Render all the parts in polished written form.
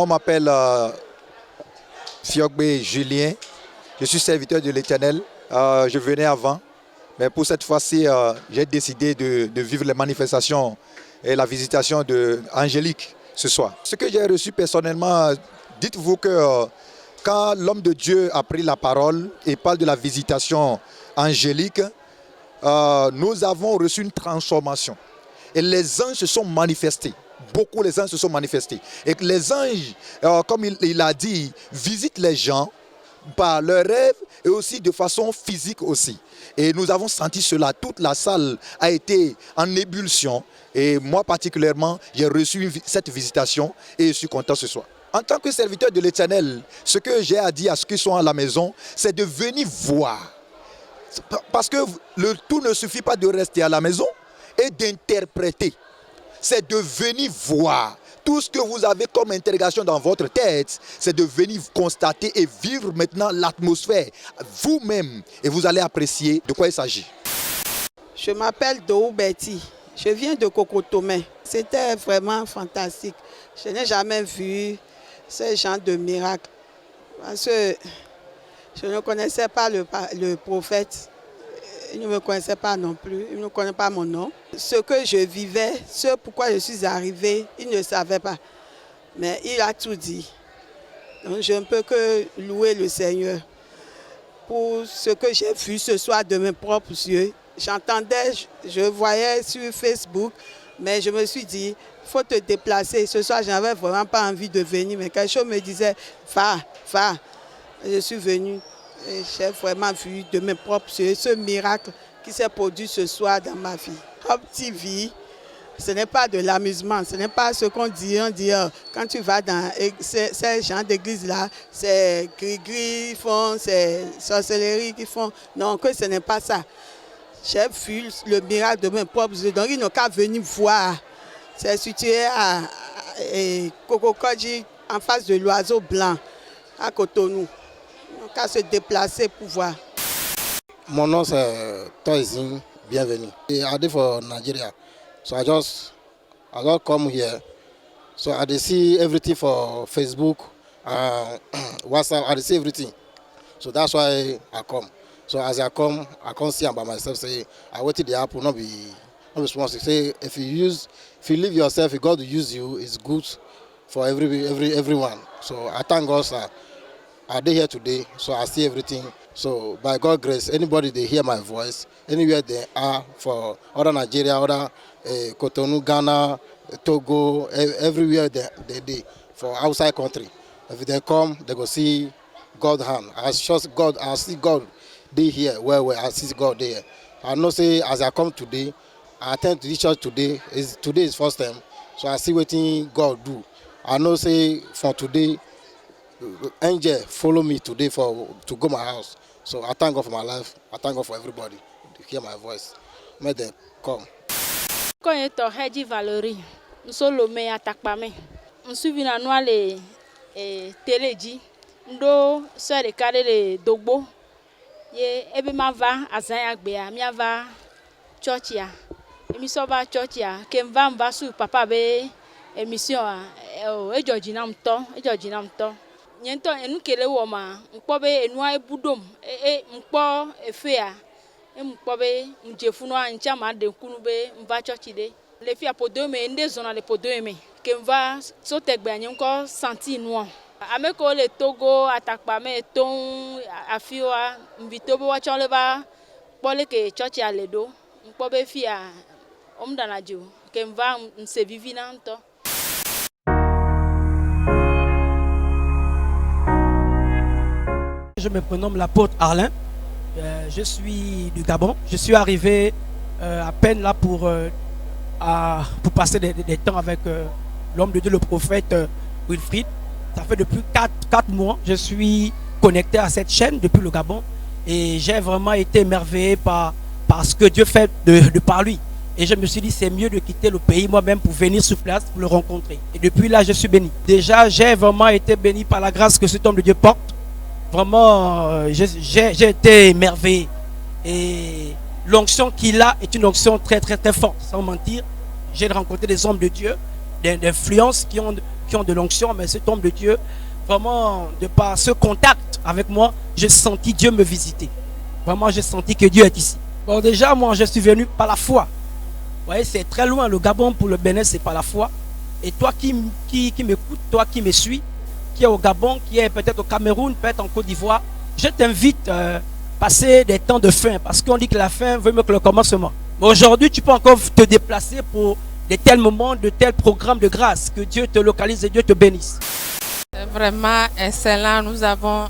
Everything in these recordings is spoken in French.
on m'appelle Fiogbe Julien. Je suis serviteur de l'Éternel. Je venais avant, mais pour cette fois-ci, j'ai décidé de vivre les manifestations et la visitation d'Angélique ce soir. Ce que j'ai reçu personnellement, dites-vous que quand l'homme de Dieu a pris la parole et parle de la visitation angélique, nous avons reçu une transformation. Et les anges se sont manifestés. Beaucoup les anges se sont manifestés. Et les anges, comme il a dit, visitent les gens par leurs rêves et aussi de façon physique aussi. Et nous avons senti cela. Toute la salle a été en ébullition. Et moi particulièrement, j'ai reçu cette visitation et je suis content ce soir. En tant que serviteur de l'Éternel, ce que j'ai à dire à ceux qui sont à la maison, c'est de venir voir. Parce que le tout ne suffit pas de rester à la maison et d'interpréter. C'est de venir voir. Tout ce que vous avez comme interrogation dans votre tête, c'est de venir constater et vivre maintenant l'atmosphère vous-même. Et vous allez apprécier de quoi il s'agit. Je m'appelle Dou Betty. Je viens de Cocotomé. C'était vraiment fantastique. Je n'ai jamais vu ce genre de miracle. Parce que je ne connaissais pas le prophète. Il ne me connaissait pas non plus. Il ne connaît pas mon nom. Ce que je vivais, ce pourquoi je suis arrivée, il ne savait pas. Mais il a tout dit. Donc je ne peux que louer le Seigneur pour ce que j'ai vu ce soir de mes propres yeux. J'entendais, je voyais sur Facebook, mais je me suis dit, il faut te déplacer. Ce soir, je n'avais vraiment pas envie de venir, mais quelque chose me disait, va. Je suis venue et j'ai vraiment vu de mes propres yeux ce miracle qui s'est produit ce soir dans ma vie. Hope TV, ce n'est pas de l'amusement, ce n'est pas ce qu'on dit. On dit, quand tu vas dans ces gens d'église-là, c'est gris-gris qui font, c'est sorcellerie qui font. Non, que ce n'est pas ça. J'ai vu le miracle de mes propres yeux. Donc, ils n'ont qu'à venir voir. C'est situé à Kokokodji, en face de l'Oiseau Blanc, à Cotonou. Ils n'ont qu'à se déplacer pour voir. Mon nom c'est Toizin, bienvenue. I live for Nigeria, so I just come here. So I see everything for Facebook, WhatsApp. I see everything. So that's why I come. So as I come, I can't see by myself. Say I waited the apple, not be responsible. Say if you leave yourself, if God will use you, it's good for everyone. So I thank God, sir. I dey here today, so I see everything. So by God's grace, anybody they hear my voice, anywhere they are, for other Nigeria, other Cotonou, Ghana, Togo, everywhere they for outside country. If they come, they go see God's hand. I see God. They here where I see God there. I know say as I come today, I attend to this church today. Today is first time, so I see what God do. I know say for today, angel follow me today to go my house. So I thank God for my life. I thank God for everybody to hear my voice. May them come. Quand il est Hedji Valerie, nous sommes le meilleur attaquement. Nous suivons la noix les téléji, nous sommes les carrés les dogbo. Ye ebe ma va azanya gbea mi va church ya emi so ba church ya ke mva su papa be émission ejoji na mto nyento enu kele wo ma npo be enu ebudom npo efe ya npo be njefu no ancha ma de kunu be mva church de le fi apodo me nde zona le podo me ke mva so tegbe anyi nko senti no Ameko le Togo atakpame ton afiwa mbito bo wacholeba pole ke church ya ledo mpobe fia omdanajo ke mva nse vivina nto. Je me prénomme l'apôtre Arlin. Je suis du Gabon. Je suis arrivé à peine là pour passer des temps avec l'homme de Dieu, le prophète Wilfried. Ça fait depuis 4 mois, je suis connecté à cette chaîne depuis le Gabon et j'ai vraiment été émerveillé par ce que Dieu fait de par lui. Et je me suis dit c'est mieux de quitter le pays moi-même pour venir sur place pour le rencontrer. Et depuis là, je suis béni. Déjà, j'ai vraiment été béni par la grâce que cet homme de Dieu porte. Vraiment, j'ai été émerveillé. Et l'onction qu'il a est une onction très très très forte, sans mentir. J'ai rencontré des hommes de Dieu, d'influence qui ont qui ont de l'onction, mais cet homme de Dieu, vraiment, de par ce contact avec moi, j'ai senti Dieu me visiter. Vraiment, j'ai senti que Dieu est ici. Bon, déjà, moi, je suis venu par la foi. Vous voyez, c'est très loin. Le Gabon pour le Bénin, c'est par la foi. Et toi qui m'écoutes, toi qui me suis, qui est au Gabon, qui est peut-être au Cameroun, peut-être en Côte d'Ivoire, je t'invite à passer des temps de faim. Parce qu'on dit que la faim veut mieux que le commencement. Mais aujourd'hui, tu peux encore te déplacer pour de tels moments, de tels programmes de grâce. Que Dieu te localise et Dieu te bénisse. C'est vraiment excellent. Nous avons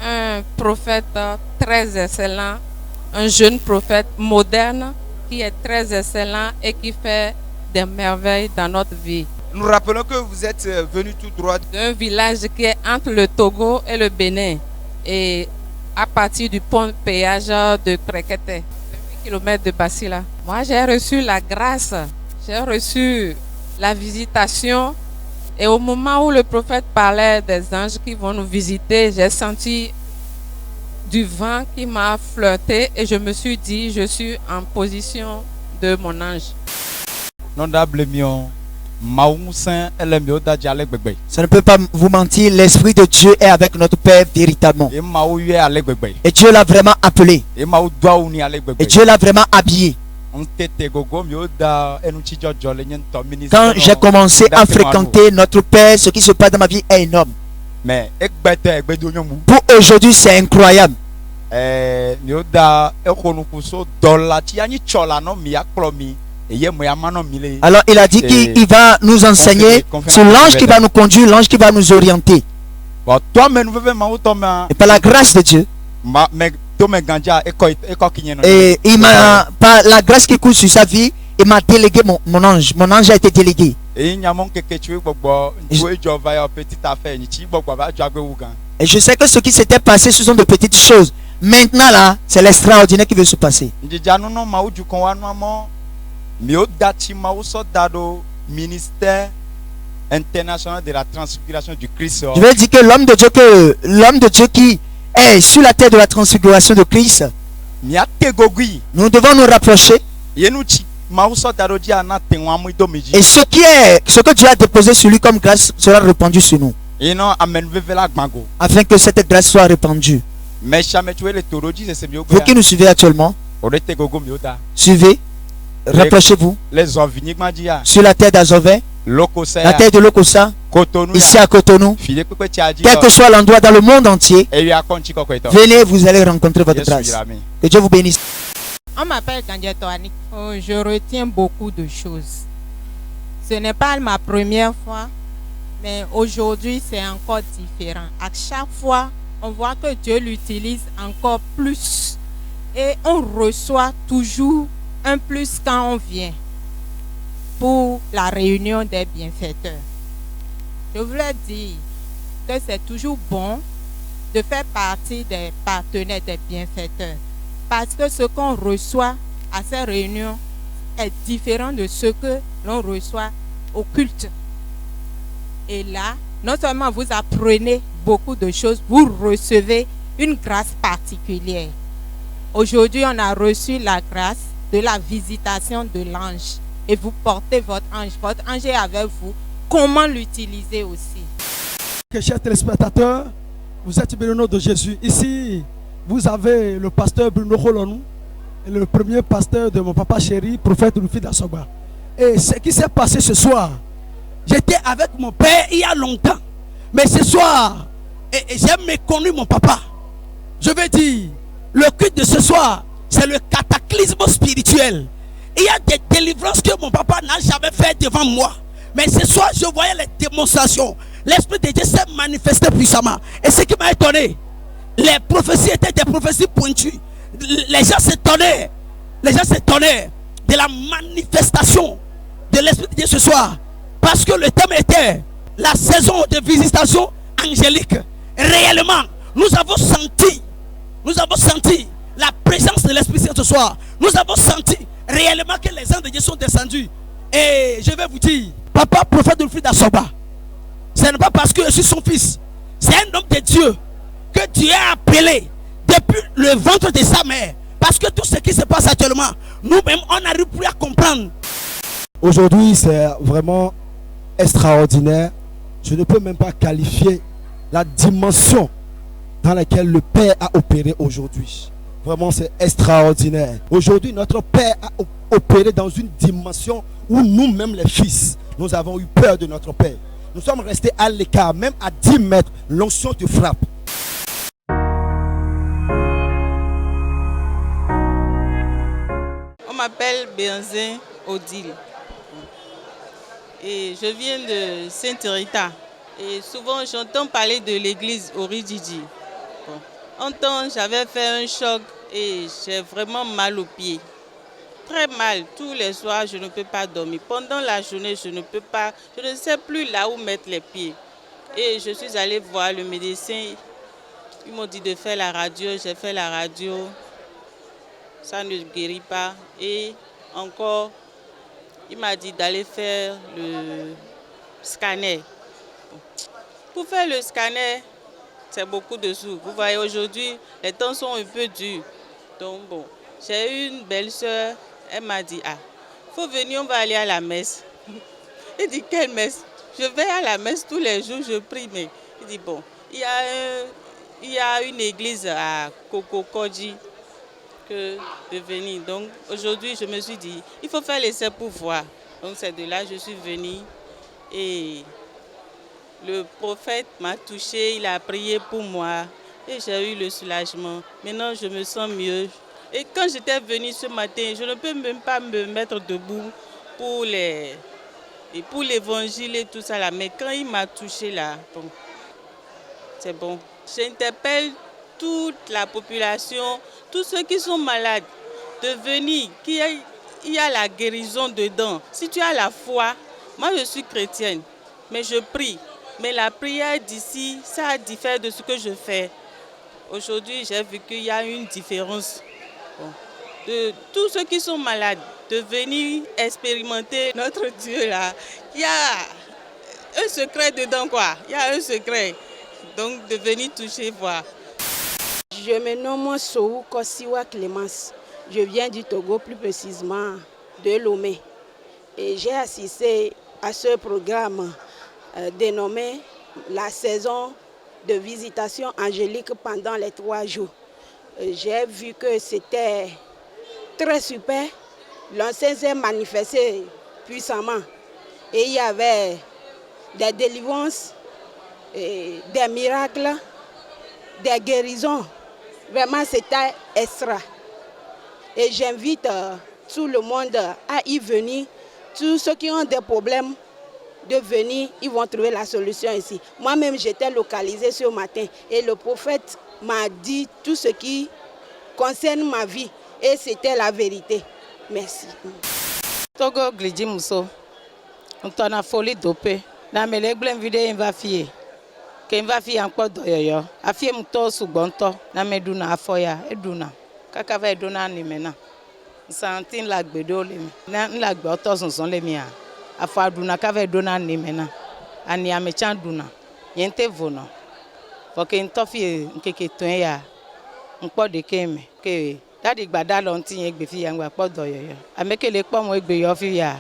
un prophète très excellent, un jeune prophète moderne qui est très excellent et qui fait des merveilles dans notre vie. Nous rappelons que vous êtes venu tout droit d'un village qui est entre le Togo et le Bénin et à partir du pont péage de Krekete, 8 km de Basila. Moi, j'ai reçu la grâce, j'ai reçu la visitation et au moment où le prophète parlait des anges qui vont nous visiter, j'ai senti du vent qui m'a flirté et je me suis dit, je suis en position de mon ange. Ça ne peut pas vous mentir, l'Esprit de Dieu est avec notre Père véritablement. Et Dieu l'a vraiment appelé. Et Dieu l'a vraiment habillé. Quand j'ai commencé à fréquenter notre Père, ce qui se passe dans ma vie est énorme. Pour aujourd'hui, c'est incroyable. Alors il a dit qu'il va nous enseigner sur l'ange qui va nous conduire, l'ange qui va nous orienter. Et par la grâce de Dieu. Et il m'a, par la grâce qui coule sur sa vie, il m'a délégué mon ange. Mon ange a été délégué. Et je sais que ce qui s'était passé, ce sont de petites choses. Maintenant là, c'est l'extraordinaire qui veut se passer. Ministère international de la transfiguration du Christ. Je veux dire que l'homme de Dieu qui est sur la terre de la transfiguration de Christ, nous devons nous rapprocher. Et ce que Dieu a déposé sur lui comme grâce sera répandu sur nous. Afin que cette grâce soit répandue. Vous qui nous suivez actuellement, suivez. Rapprochez-vous sur la terre d'Azové, la terre de Lokossa, ici à Cotonou, quel que soit l'endroit dans le monde entier. Venez, vous allez rencontrer votre grâce. Que Dieu vous bénisse. On m'appelle Kandiato Annick. Oh, je retiens beaucoup de choses. Ce n'est pas ma première fois, mais aujourd'hui c'est encore différent. À chaque fois, on voit que Dieu l'utilise encore plus et on reçoit toujours un plus quand on vient pour la réunion des bienfaiteurs. Je voulais dire que c'est toujours bon de faire partie des partenaires des bienfaiteurs parce que ce qu'on reçoit à ces réunions est différent de ce que l'on reçoit au culte. Et là, non seulement vous apprenez beaucoup de choses, vous recevez une grâce particulière. Aujourd'hui, on a reçu la grâce de la visitation de l'ange et vous portez votre ange est avec vous. Comment l'utiliser aussi? Chers téléspectateurs, vous êtes bénis au nom de Jésus. Ici, vous avez le pasteur Bruno Rolonou, le premier pasteur de mon papa chéri, prophète Lufi d'Assoba. Et ce qui s'est passé ce soir, j'étais avec mon père il y a longtemps, mais ce soir, j'ai méconnu mon papa. Je veux dire, le culte de ce soir, c'est le cataclysme spirituel. Il y a des délivrances que mon papa n'a jamais fait devant moi. Mais ce soir, je voyais les démonstrations. L'Esprit de Dieu s'est manifesté puissamment. Et ce qui m'a étonné, les prophéties étaient des prophéties pointues. Les gens s'étonnaient. Les gens s'étonnaient de la manifestation de l'Esprit de Dieu ce soir. Parce que le thème était la saison de visitation angélique. Réellement, nous avons senti la présence de l'Esprit Saint ce soir. Nous avons senti réellement que les anges de Dieu sont descendus. Et je vais vous dire, papa prophète de Lufi d'Assoba, ce n'est pas parce que je suis son fils. C'est un homme de Dieu que Dieu a appelé depuis le ventre de sa mère. Parce que tout ce qui se passe actuellement, nous-mêmes, on n'arrive plus à comprendre. Aujourd'hui, c'est vraiment extraordinaire Je ne peux même pas qualifier la dimension dans laquelle le Père a opéré aujourd'hui. Vraiment, c'est extraordinaire. Aujourd'hui, notre Père a opéré dans une dimension où nous-mêmes, les fils, nous avons eu peur de notre Père. Nous sommes restés à l'écart, même à 10 mètres, l'onction te frappe. On m'appelle Benzin Odile. Et je viens de Sainte-Rita. Et souvent, j'entends parler de l'église Orijiji. Bon. Un temps, j'avais fait un choc et j'ai vraiment mal aux pieds. Très mal. Tous les soirs, je ne peux pas dormir. Pendant la journée, je ne sais plus là où mettre les pieds. Et je suis allée voir le médecin. Ils m'ont dit de faire la radio. J'ai fait la radio. Ça ne guérit pas. Et encore, il m'a dit d'aller faire le scanner. Pour faire le scanner, c'est beaucoup de sous. Vous voyez, aujourd'hui, les temps sont un peu durs. Donc bon, j'ai eu une belle-sœur, elle m'a dit, ah, faut venir, on va aller à la messe. Il dit, quelle messe? Je vais à la messe tous les jours, je prie, mais il dit, bon, il y a une église à Kokokodji que de venir. Donc aujourd'hui, je me suis dit, il faut faire l'essai pour voir. Donc c'est de là que je suis venue et le prophète m'a touché, il a prié pour moi et j'ai eu le soulagement. Maintenant, je me sens mieux. Et quand j'étais venue ce matin, je ne peux même pas me mettre debout pour l'évangile et tout ça là. Mais quand il m'a touché là, bon, c'est bon. J'interpelle toute la population, tous ceux qui sont malades, de venir, qu'il y a la guérison dedans. Si tu as la foi, moi je suis chrétienne, mais je prie. Mais la prière d'ici, ça diffère de ce que je fais. Aujourd'hui, j'ai vu qu'il y a une différence. Bon. De tous ceux qui sont malades, de venir expérimenter notre Dieu là. Il y a un secret dedans quoi. Il y a un secret. Donc de venir toucher, voir. Je me nomme Sohou Kossiwa Clémence. Je viens du Togo, plus précisément de Lomé. Et j'ai assisté à ce programme dénommé la saison de visitation angélique pendant les 3 jours. J'ai vu que c'était très super. L'ancien s'est manifesté puissamment. Et il y avait des délivrances, des miracles, des guérisons. Vraiment, c'était extra. Et j'invite tout le monde à y venir. Tous ceux qui ont des problèmes, de venir, ils vont trouver la solution ici. Moi-même, j'étais localisée ce matin et le prophète m'a dit tout ce qui concerne ma vie et c'était la vérité. Merci. Togo Glidji Mousso, on t'en a folie dopé. Na mele gblem vide va fier. Ke va fier encore doyoyo. A fier muto sugonto na meduna afoya eduna. Kaka va eduna ni mena. Santin la gbedo le. Na la gbe oto sonson le mi a. Afa duna ka va eduna ni mena. Ani amechan duna. Yente vono. Foke ntofi nkeke ton ya. Npo de keme ke dadi gbada lo ntin yen gbe fi ya ngba po doyoyo. Amekele po mo egbe yo fi ya.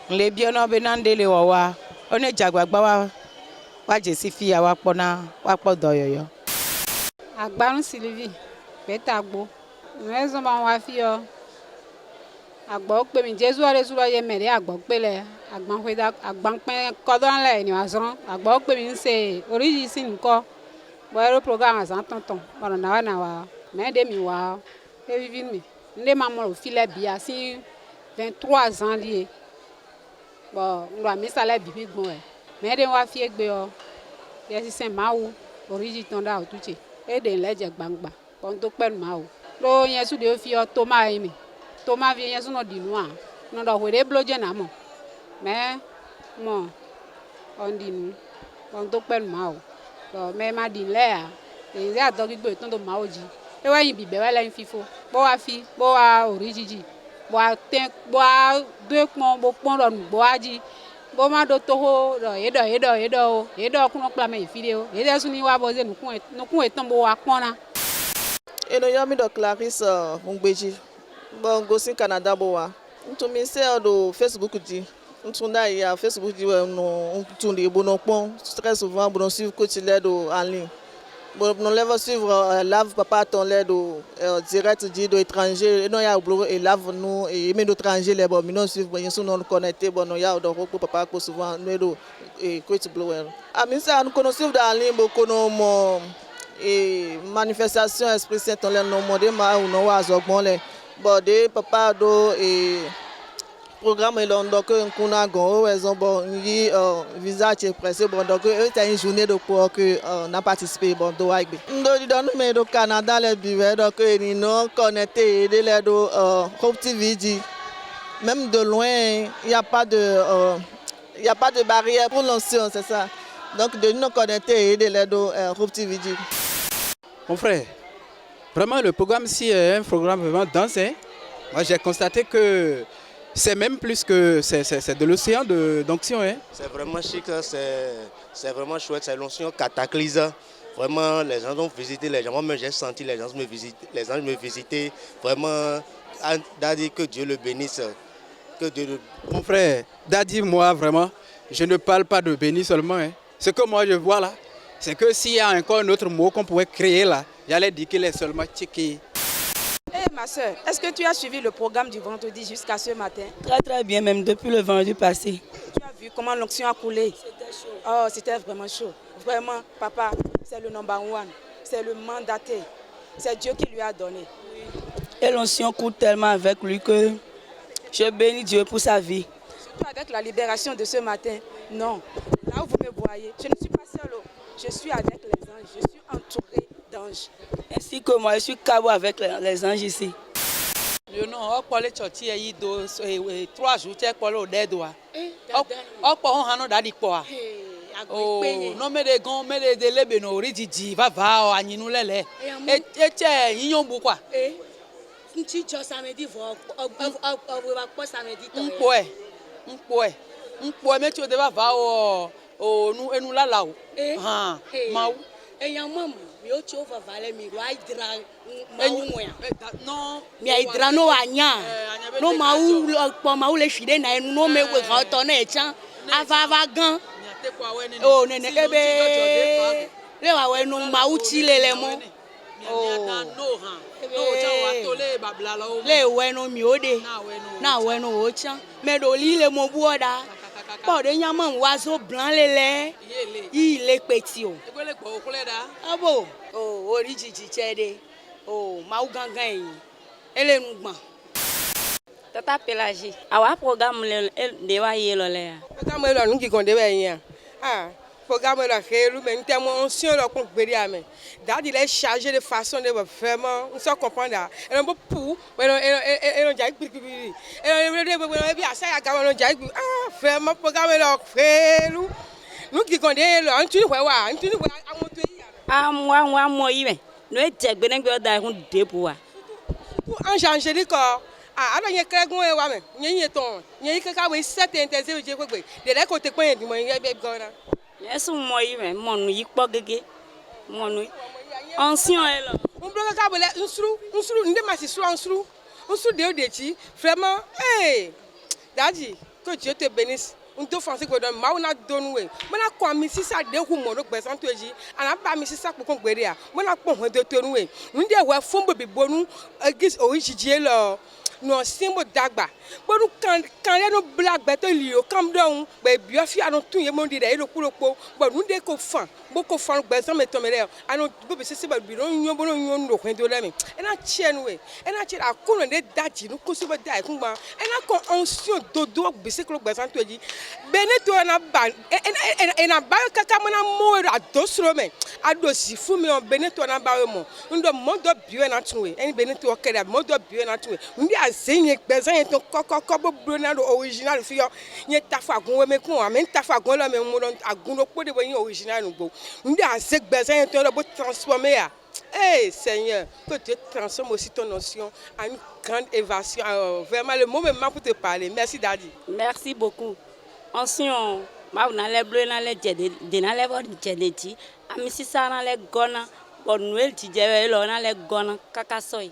Nle bi ona be na ndele wo wa. One jagbagba wa jesi fi ya wa pona wa po doyoyo. Agbarun Sylvie betagbo. Mezo ba wa fi yo. Agbo pe mi Jesu are su lo ye mere agbo pe le agban we da agban pe kodon le ni wazron agbo pe mi nse oriji sin nko bo ero program azan tonton bona na wa me de mi wa e vivi mi nde ma mo fi le bia si 23 ans lié. Bon, on doit mettre ça là bibi bon mais de wa fi egbe o ye si sen mawu oriji tonda o tuche e de leje gbangba kon to pe mawu lo yen su de fi o to ma mi Thomas vient sur nos dinois. Nous avons des bloqués na mo. Mais moi, on dit nous, on doit pas le mal. Donc mais ma dit là, les a donc il ton de maoji. Et ouais il bibe ouais là il fifo. Bo a fi, bo a origiji. Bo a ten, bo a deux mon bo pon don bo a ji. Bo ma do toho do edo kuno klame ifideo. Edo suni wa boze nu kun etan bo wa pona. Et nous avons mis de Clarisse Mungbeji. Bon, Gosin Canada boa. Ntumisi do Facebook di. on Facebook, très souvent, on suit coach l'aide en ligne. On lève suivre lave papa ton l'aide direct de étranger. Non, il y a et lave nous et même d'étranger les bon, nous suivre bien sûr nous connecter bon, il y a donc papa ko souvent nous et coach blower. Ah mais ça nous connaissons dans ligne beaucoup nos et manifestation esprit saint on les non modé ma ou non wa bon les bon de papa do et programme est donc on a raison bon y visage pressé bon donc c'est une journée de quoi que on a participé bon do avec nous dans mais au Canada les bivets donc ils nous connecté aider les do Hope TV même de loin il y a pas de barrière pour l'ancien c'est ça donc de nous connecter aider les do Hope TV. Mon frère, vraiment le programme ici est un programme vraiment dense. Moi j'ai constaté que c'est même plus que c'est de l'océan d'onction. C'est vraiment chic, c'est vraiment chouette, c'est l'onction cataclysme. Vraiment, les gens ont visité, moi j'ai senti les gens me visiter. Vraiment, Daddy, que Dieu le bénisse. Mon frère, Daddy, moi vraiment, je ne parle pas de béni seulement. Ce que moi je vois là, c'est que s'il y a encore un autre mot qu'on pourrait créer là, j'allais dire qu'il est seulement tchiki. Ma soeur, est-ce que tu as suivi le programme du vendredi jusqu'à ce matin? Très bien, même depuis le vendredi passé. Tu as vu comment l'onction a coulé? C'était chaud. Oh, c'était vraiment chaud. Vraiment, papa, c'est le number one. C'est le mandaté. C'est Dieu qui lui a donné. Oui. Et l'onction coule tellement avec lui que je bénis Dieu pour sa vie. Surtout avec la libération de ce matin. Non, là où vous me voyez, je ne suis pas seule. Je suis avec les anges. Je suis entourée d'anges. Ainsi que moi, je suis cabo avec les anges ici. Je non, on parle de choti et 3 jours, tu es parlé au dédoua. On parle de dadi quoi. Oh, non mais les gants, mais les lebeno, rididi, va ani nous les. Et tiens, ils ont beaucoup quoi. Tu as samedi, un mais tu devais va au nous là là. Ah, maou. Et y'a maman, yo tu vas valer mi roi dra non mi a dra no anya no maou po maou le fide na enu no me we ga to na echan ava gan oh nene ebe le wa we no maou ti le mo oh le we no mi ode na we no o chan me do li le mo bu oda po de yaman wazo blanc lele il est petit o abo oh origiji chede oh mau gangan yi elenu gban tata Pélagie awa programme le de wa yelo le programme lo ngi gonde be yin programme lo khelu mais ntemo onction lo kon gberi ame dadi il est chargé de façon de vraiment on se comprendre et on pour et on jai gbiri et bi asa ya ga on jai vraiment programme lo khelu ngi gonde lo antuni wa awon to yi moi mo yi me no e jegbe na gbe da hun depo wa ange angélique alors il y a quelqu'un qui va me il y a ton il y a quelqu'un qui s'est intéressé au jeu de là côté coin du moyen bien gona yes moi yi me mon yi po gege mon ancien est là on bloque ka bele nsuru ndé ma si nsuru de ti vraiment daddy que Dieu te bénisse on te français que don ma ona donwe mona kwa mi sisa de hu mo do gbesan to eji ana ba mi sisa po kon gbere a mona po ho de tonwe ndé we fun bo bibonu agis origije lo no simbo dagba bonu kan le no black beto lio kam don be biofia no tun ye mo di de lo kuropo bonu de ko fan boko fan gbesan me tomere ano bo be sisi ba bi no nyon bo no nyon no kwen do le mi e na chenwe e na chira akuno de daji no ko so ba dai kun gba e na ko onsion dodo be se ko gbesan to eji beneto na ba e na ba kaka mo na mo adosro me adosi fu mi on beneto na ba mo ndo mo do biwe na tunwe eni beneto o kere mo do biwe na tunwe ndi azenye gbesan yen to kokoko bo bronado original fi yo yen tafagun we me kun amen tafagun lo me mo don agun lo pode bo yen original nu gbo ndi azek gbesan yen to lo bo transformer ya Seigneur, que Dieu transforme aussi ton notion en une grande évasion. Vraiment, le moment pour te parler. Merci, Daddy. Merci beaucoup. Ancien, ma on allait bleu dans les jets, de dans les bords de jets, amisi ça dans les gona, bon Noël, tu dis, on a les gona, cacasoy.